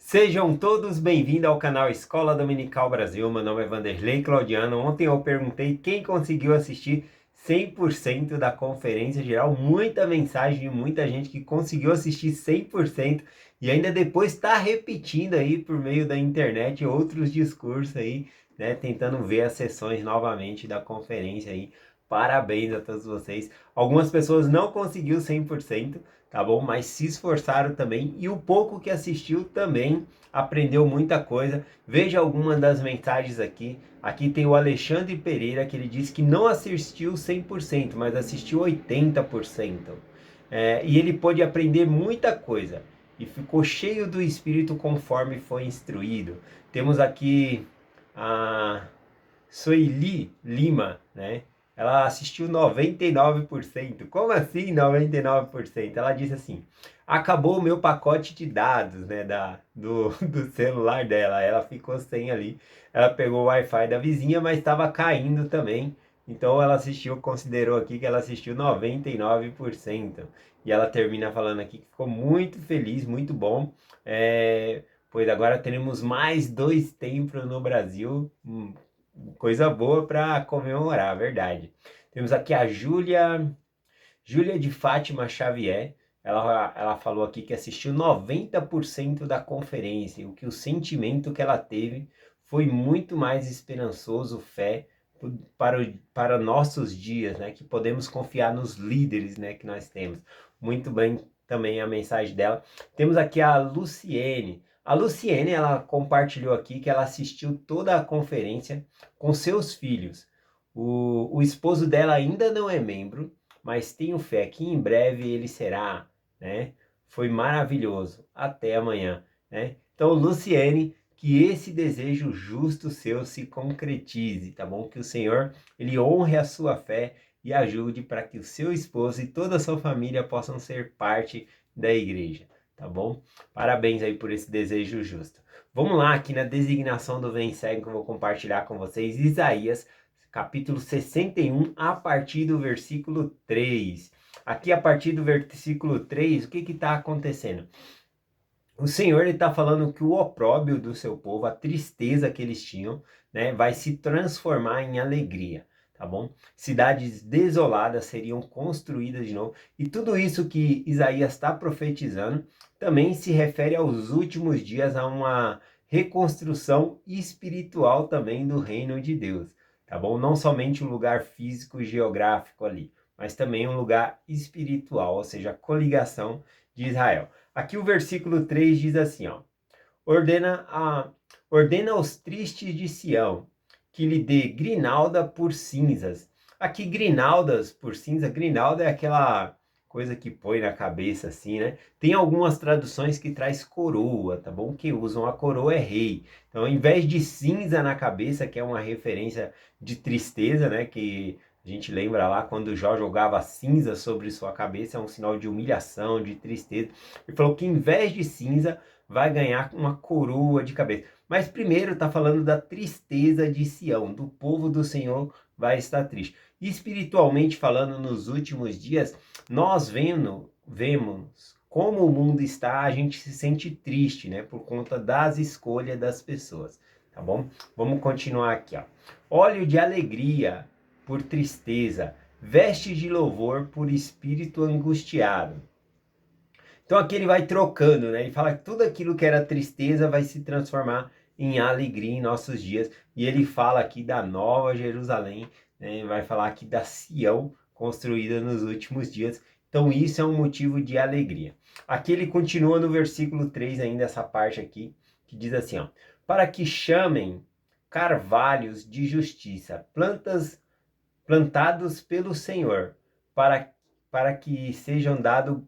Sejam todos bem-vindos ao canal Escola Dominical Brasil. Meu nome é Vanderlei Claudiano. Ontem eu perguntei quem conseguiu assistir 100% da conferência geral. Muita mensagem de muita gente que conseguiu assistir 100% e ainda depois está repetindo aí por meio da internet outros discursos aí, né? Tentando ver as sessões novamente da conferência aí. Parabéns a todos vocês. Algumas pessoas não conseguiu 100%, tá bom? Mas se esforçaram também e o pouco que assistiu também aprendeu muita coisa. Veja algumas das mensagens aqui. Aqui tem o Alexandre Pereira, que ele disse que não assistiu 100%, mas assistiu 80%. E ele pôde aprender muita coisa e ficou cheio do Espírito conforme foi instruído. Temos aqui a Sueli Lima, né? Ela assistiu 99%. Como assim 99%? Ela disse assim: acabou o meu pacote de dados, né, do celular dela. Ela ficou sem ali. Ela pegou o Wi-Fi da vizinha, mas estava caindo também. Então ela assistiu, considerou aqui que ela assistiu 99%. E ela termina falando aqui que ficou muito feliz, muito bom. Pois agora teremos mais 2 templos no Brasil. Coisa boa para comemorar, verdade. Temos aqui a Júlia de Fátima Xavier. Ela falou aqui que assistiu 90% da conferência, o que o sentimento que ela teve foi muito mais esperançoso, fé para nossos dias, né? Que podemos confiar nos líderes, né? Que nós temos. Muito bem também a mensagem dela. Temos aqui a Luciene. A Luciene, ela compartilhou aqui que ela assistiu toda a conferência com seus filhos. O esposo dela ainda não é membro, mas tenho fé que em breve ele será, né? Foi maravilhoso. Até amanhã, né? Então, Luciene, que esse desejo justo seu se concretize, tá bom? Que o Senhor, ele honre a sua fé e ajude para que o seu esposo e toda a sua família possam ser parte da igreja, tá bom? Parabéns aí por esse desejo justo. Vamos lá, aqui na designação do Vem Segue que eu vou compartilhar com vocês, Isaías capítulo 61, a partir do versículo 3. Aqui, a partir do versículo 3, o que está acontecendo? O Senhor está falando que o opróbio do seu povo, a tristeza que eles tinham, né, vai se transformar em alegria, tá bom? Cidades desoladas seriam construídas de novo. E tudo isso que Isaías está profetizando também se refere aos últimos dias, a uma reconstrução espiritual também do reino de Deus, tá bom? Não somente um lugar físico geográfico ali, mas também um lugar espiritual, ou seja, a coligação de Israel. Aqui o versículo 3 diz assim, ó: ordena, ordena aos tristes de Sião que lhe dê grinalda por cinzas. Aqui grinaldas por cinza, grinalda é aquela coisa que põe na cabeça assim, né? Tem algumas traduções que traz coroa, tá bom? Quem usam a coroa é rei. Então, ao invés de cinza na cabeça, que é uma referência de tristeza, né? Que a gente lembra lá quando Jó jogava cinza sobre sua cabeça, é um sinal de humilhação, de tristeza. Ele falou que em vez de cinza, vai ganhar uma coroa de cabeça. Mas primeiro está falando da tristeza de Sião, do povo do Senhor vai estar triste. E espiritualmente falando, nos últimos dias, nós vemos como o mundo está, a gente se sente triste, né? Por conta das escolhas das pessoas, tá bom? Vamos continuar aqui, ó. Óleo de alegria por tristeza, veste de louvor por espírito angustiado. Então aqui ele vai trocando, né? Ele fala que tudo aquilo que era tristeza vai se transformar em alegria em nossos dias. E ele fala aqui da Nova Jerusalém, né? Vai falar aqui da Sião construída nos últimos dias. Então isso é um motivo de alegria. Aqui ele continua no versículo 3 ainda, essa parte aqui, que diz assim, ó: para que chamem carvalhos de justiça, plantados pelo Senhor, para, para que sejam dado,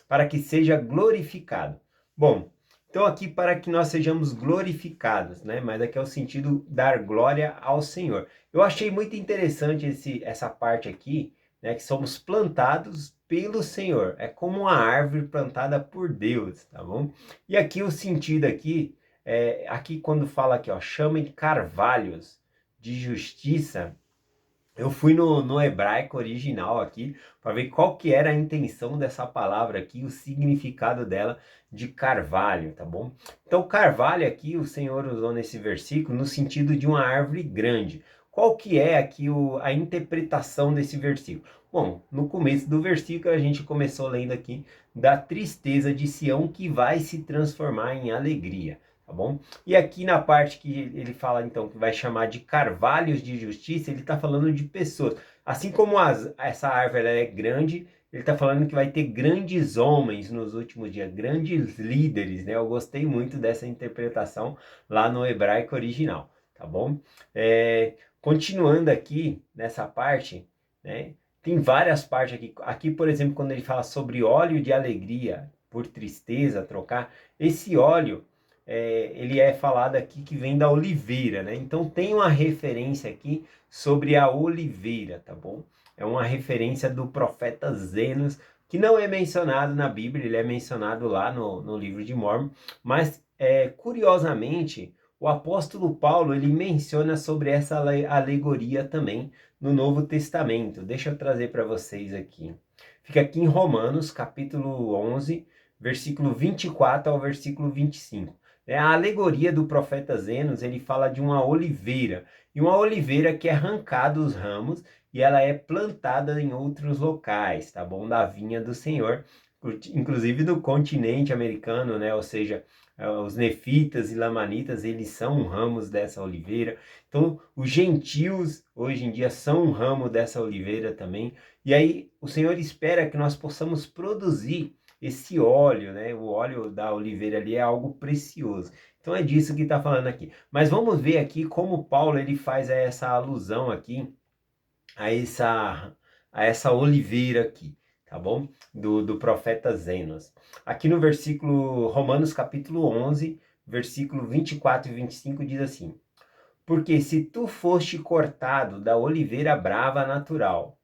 para que seja glorificado. Bom, então aqui para que nós sejamos glorificados, né? Mas aqui é o sentido dar glória ao Senhor. Eu achei muito interessante essa parte aqui, né? Que somos plantados pelo Senhor. É como uma árvore plantada por Deus, tá bom? E aqui o sentido aqui, aqui quando fala aqui, ó, chamem carvalhos de justiça, Eu fui no hebraico original aqui para ver qual que era a intenção dessa palavra aqui, o significado dela de carvalho, tá bom? Então, carvalho aqui o Senhor usou nesse versículo no sentido de uma árvore grande. Qual que é aqui a interpretação desse versículo? Bom, no começo do versículo a gente começou lendo aqui da tristeza de Sião que vai se transformar em alegria, tá bom? E aqui na parte que ele fala, então, que vai chamar de carvalhos de justiça, ele está falando de pessoas. Assim como essa árvore ela é grande, ele está falando que vai ter grandes homens nos últimos dias, grandes líderes, né? Eu gostei muito dessa interpretação lá no hebraico original, tá bom? Continuando aqui nessa parte, né? Tem várias partes aqui. Aqui, por exemplo, quando ele fala sobre óleo de alegria por tristeza, trocar, esse óleo ele é falado aqui que vem da oliveira, né? Então tem uma referência aqui sobre a oliveira, tá bom? É uma referência do profeta Zenos, que não é mencionado na Bíblia, ele é mencionado lá no livro de Mórmon, mas curiosamente o apóstolo Paulo ele menciona sobre essa alegoria também no Novo Testamento. Deixa eu trazer para vocês aqui. Fica aqui em Romanos, capítulo 11, versículo 24 ao versículo 25. A alegoria do profeta Zenos, ele fala de uma oliveira, e uma oliveira que é arrancada os ramos e ela é plantada em outros locais, tá bom? Da vinha do Senhor, inclusive do continente americano, né? Ou seja, os nefitas e lamanitas, eles são ramos dessa oliveira. Então, os gentios, hoje em dia, são um ramo dessa oliveira também. E aí, o Senhor espera que nós possamos produzir esse óleo, né? O óleo da oliveira ali é algo precioso. Então é disso que está falando aqui. Mas vamos ver aqui como Paulo ele faz essa alusão aqui a essa oliveira aqui, tá bom? Do profeta Zenos. Aqui no versículo Romanos capítulo 11, versículo 24 e 25 diz assim: Porque se tu foste cortado da oliveira brava natural,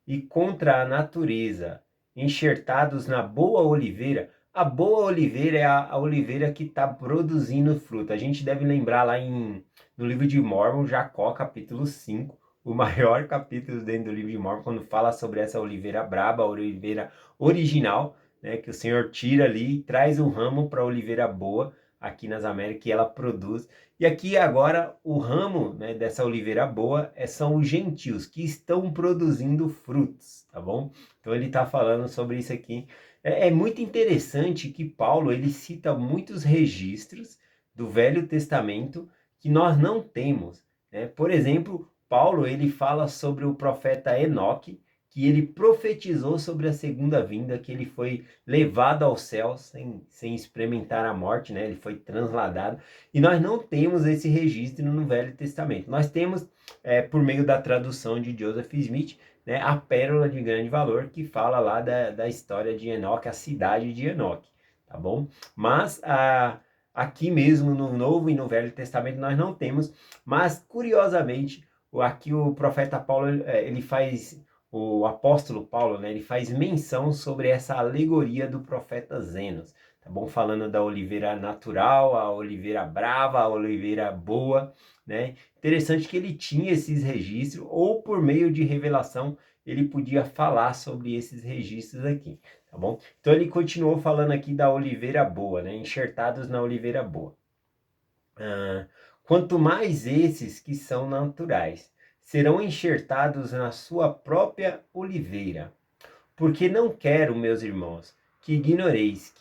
e contra a natureza, enxertados na boa oliveira. A boa oliveira é a oliveira que está produzindo fruto. A gente deve lembrar lá no livro de Mórmon, Jacó, capítulo 5, o maior capítulo dentro do livro de Mórmon, quando fala sobre essa oliveira braba, a oliveira original, né, que o Senhor tira ali e traz o ramo para a oliveira boa, aqui nas Américas, que ela produz. E aqui agora o ramo, né, dessa oliveira boa são os gentios que estão produzindo frutos, tá bom? Então ele está falando sobre isso aqui. É muito interessante que Paulo ele cita muitos registros do Velho Testamento que nós não temos, né? Por exemplo, Paulo ele fala sobre o profeta Enoque, que ele profetizou sobre a segunda vinda, que ele foi levado ao céu sem experimentar a morte, né? Ele foi transladado. E nós não temos esse registro no Velho Testamento. Nós temos, por meio da tradução de Joseph Smith, né, a Pérola de Grande Valor, que fala lá da história de Enoque, a cidade de Enoque, tá bom? Mas aqui mesmo no Novo e no Velho Testamento nós não temos, mas curiosamente, aqui o profeta Paulo, ele faz, o apóstolo Paulo, né, ele faz menção sobre essa alegoria do profeta Zenos, tá bom? Falando da oliveira natural, a oliveira brava, a oliveira boa, né? Interessante que ele tinha esses registros, ou por meio de revelação, ele podia falar sobre esses registros aqui, tá bom? Então ele continuou falando aqui da oliveira boa, né? Enxertados na oliveira boa. Quanto mais esses que são naturais, serão enxertados na sua própria oliveira. Porque não quero, meus irmãos, que ignoreis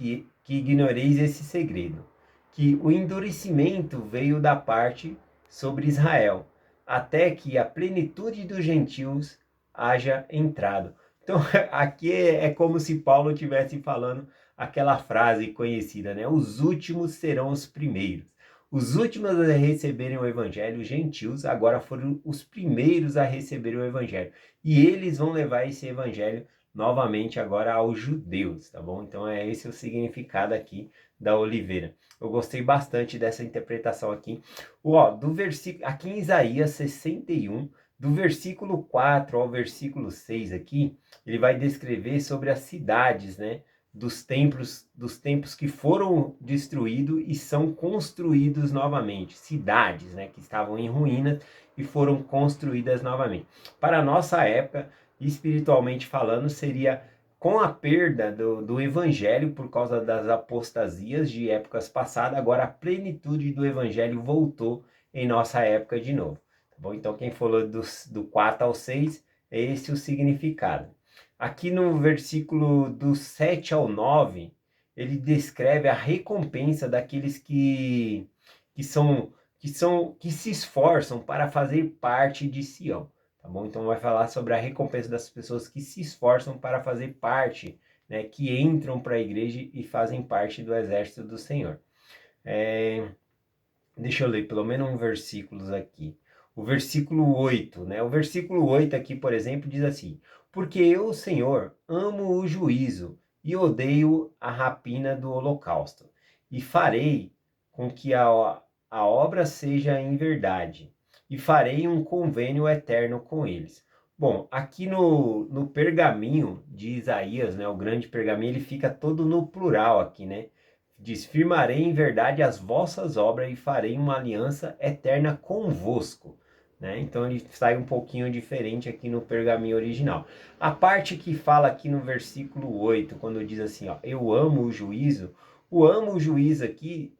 esse segredo, que o endurecimento veio da parte sobre Israel, até que a plenitude dos gentios haja entrado. Então, aqui é como se Paulo estivesse falando aquela frase conhecida, né? Os últimos serão os primeiros. Os últimos a receberem o evangelho, os gentios, agora foram os primeiros a receber o evangelho. E eles vão levar esse evangelho novamente agora aos judeus, tá bom? Então é esse o significado aqui da oliveira. Eu gostei bastante dessa interpretação aqui. Do versículo aqui em Isaías 61, do versículo 4 ao versículo 6 aqui, ele vai descrever sobre as cidades, né, dos templos que foram destruídos e são construídos novamente, cidades, né, que estavam em ruínas e foram construídas novamente. Para a nossa época, espiritualmente falando, seria com a perda do evangelho por causa das apostasias de épocas passadas, agora a plenitude do evangelho voltou em nossa época de novo. Tá bom? Então, quem falou do 4 ao 6, é esse o significado. Aqui no versículo do 7 ao 9, ele descreve a recompensa daqueles que se esforçam para fazer parte de Sião. Tá bom? Então vai falar sobre a recompensa das pessoas que se esforçam para fazer parte, né, que entram para a igreja e fazem parte do exército do Senhor. Deixa eu ler pelo menos um versículo aqui. O versículo 8, né? O versículo 8 aqui, por exemplo, diz assim: porque eu, Senhor, amo o juízo e odeio a rapina do holocausto, e farei com que a obra seja em verdade, e farei um convênio eterno com eles. Bom, aqui no pergaminho de Isaías, né, o grande pergaminho, ele fica todo no plural aqui, né? Diz: firmarei em verdade as vossas obras e farei uma aliança eterna convosco. Né? Então ele sai um pouquinho diferente aqui no pergaminho original. A parte que fala aqui no versículo 8, quando diz assim, ó, eu amo o juízo, o amo o juízo aqui,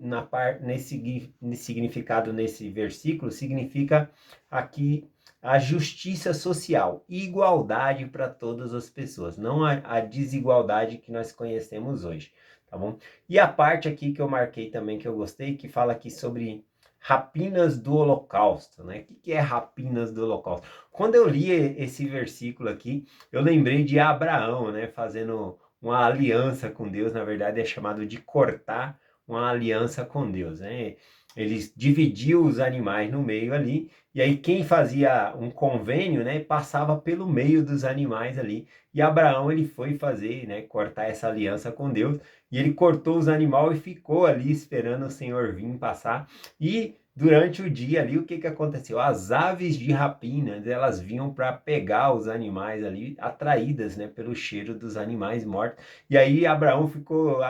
nesse significado nesse versículo, significa aqui a justiça social, igualdade para todas as pessoas, não a desigualdade que nós conhecemos hoje. Tá bom? E a parte aqui que eu marquei também, que eu gostei, que fala aqui sobre rapinas do holocausto, né? O que é rapinas do holocausto? Quando eu li esse versículo aqui, eu lembrei de Abraão, né? Fazendo uma aliança com Deus, na verdade é chamado de cortar uma aliança com Deus, né? Eles dividiam os animais no meio ali, e aí quem fazia um convênio, né, passava pelo meio dos animais ali, e Abraão ele foi fazer, né, cortar essa aliança com Deus, e ele cortou os animais e ficou ali esperando o Senhor vir passar. E durante o dia ali, o que aconteceu? As aves de rapina, elas vinham para pegar os animais ali, atraídas, né, pelo cheiro dos animais mortos. E aí Abraão ficou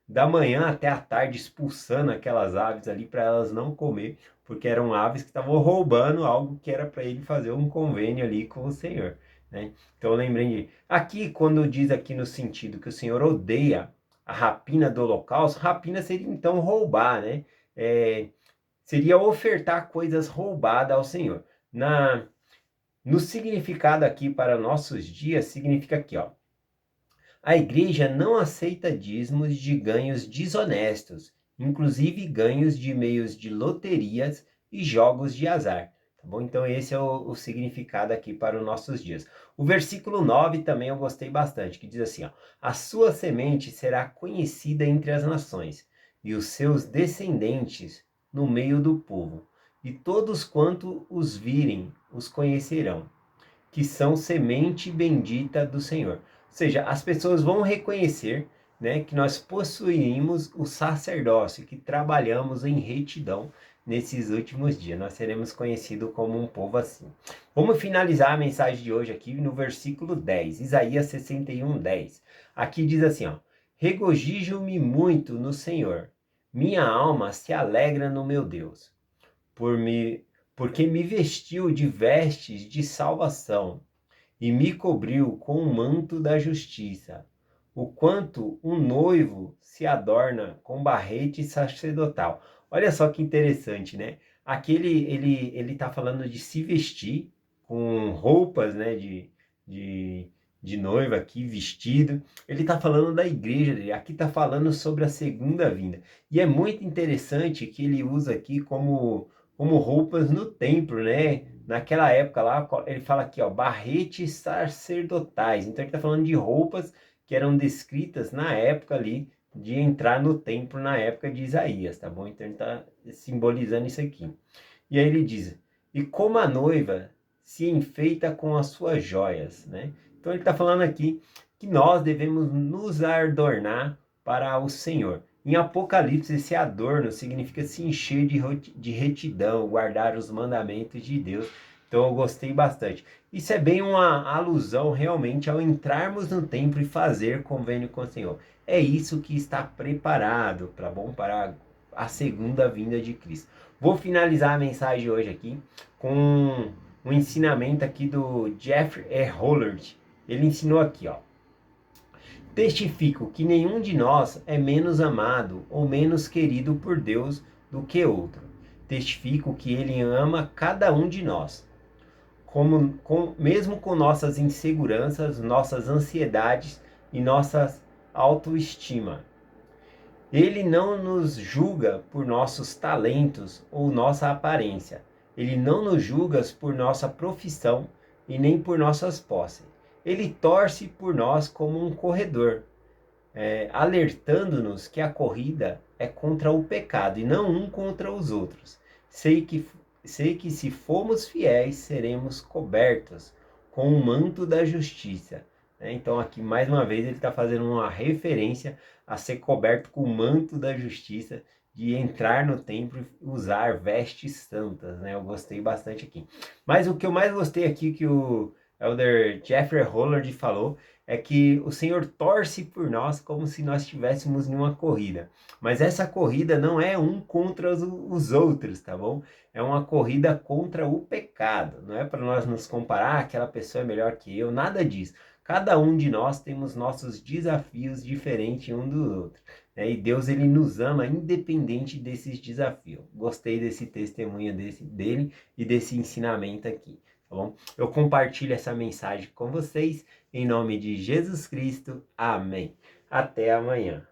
da manhã até a tarde expulsando aquelas aves ali para elas não comer, porque eram aves que estavam roubando algo que era para ele fazer um convênio ali com o Senhor. Né? Então eu lembrei de... Aqui, quando diz aqui no sentido que o Senhor odeia a rapina do holocausto, rapina seria então roubar, né? Seria ofertar coisas roubadas ao Senhor. No significado aqui para nossos dias, significa aqui, ó. A igreja não aceita dízimos de ganhos desonestos, inclusive ganhos de meios de loterias e jogos de azar. Tá bom? Então esse é o significado aqui para os nossos dias. O versículo 9 também eu gostei bastante, que diz assim, ó, a sua semente será conhecida entre as nações, e os seus descendentes no meio do povo, e todos quanto os virem os conhecerão, que são semente bendita do Senhor. Ou seja, as pessoas vão reconhecer, né, que nós possuímos o sacerdócio, que trabalhamos em retidão nesses últimos dias. Nós seremos conhecidos como um povo assim. Vamos finalizar a mensagem de hoje aqui no versículo 10, Isaías 61, 10. Aqui diz assim, ó, regozijo-me muito no Senhor, minha alma se alegra no meu Deus, porque me vestiu de vestes de salvação e me cobriu com o manto da justiça, o quanto um noivo se adorna com barrete sacerdotal. Olha só que interessante, né? Aqui ele tá falando de se vestir com roupas, né, de noiva aqui, vestido. Ele tá falando da igreja dele, aqui tá falando sobre a segunda vinda. E é muito interessante que ele usa aqui como roupas no templo, né? Naquela época lá, ele fala aqui, ó, barretes sacerdotais. Então ele está falando de roupas que eram descritas na época ali de entrar no templo na época de Isaías, tá bom? Então ele está simbolizando isso aqui. E aí ele diz, e como a noiva se enfeita com as suas joias, né? Então ele está falando aqui que nós devemos nos adornar para o Senhor. Em Apocalipse, esse adorno significa se encher de retidão, guardar os mandamentos de Deus, Então eu gostei bastante. Isso é bem uma alusão realmente ao entrarmos no templo e fazer convênio com o Senhor. É isso que está preparado para a segunda vinda de Cristo. Vou finalizar a mensagem hoje aqui com um ensinamento aqui do Jeffrey E. Hollard. Ele ensinou aqui, ó. Testifico que nenhum de nós é menos amado ou menos querido por Deus do que outro. Testifico que Ele ama cada um de nós, mesmo com nossas inseguranças, nossas ansiedades e nossa autoestima. Ele não nos julga por nossos talentos ou nossa aparência. Ele não nos julga por nossa profissão e nem por nossas posses. Ele torce por nós como um corredor, alertando-nos que a corrida é contra o pecado e não um contra os outros. Sei que se formos fiéis, seremos cobertos com o manto da justiça. Então aqui mais uma vez ele está fazendo uma referência a ser coberto com o manto da justiça, de entrar no templo e usar vestes santas, né? Eu gostei bastante aqui. Mas o que eu mais gostei aqui que o Elder Jeffrey Hollard falou é que o Senhor torce por nós como se nós estivéssemos em uma corrida. Mas essa corrida não é um contra os outros, tá bom? É uma corrida contra o pecado. Não é para nós nos comparar, aquela pessoa é melhor que eu, nada disso. Cada um de nós temos nossos desafios diferentes um do outro, né? E Deus, ele nos ama independente desses desafios. Gostei desse testemunho dele e desse ensinamento aqui, tá bom? Eu compartilho essa mensagem com vocês em nome de Jesus Cristo. Amém. Até amanhã.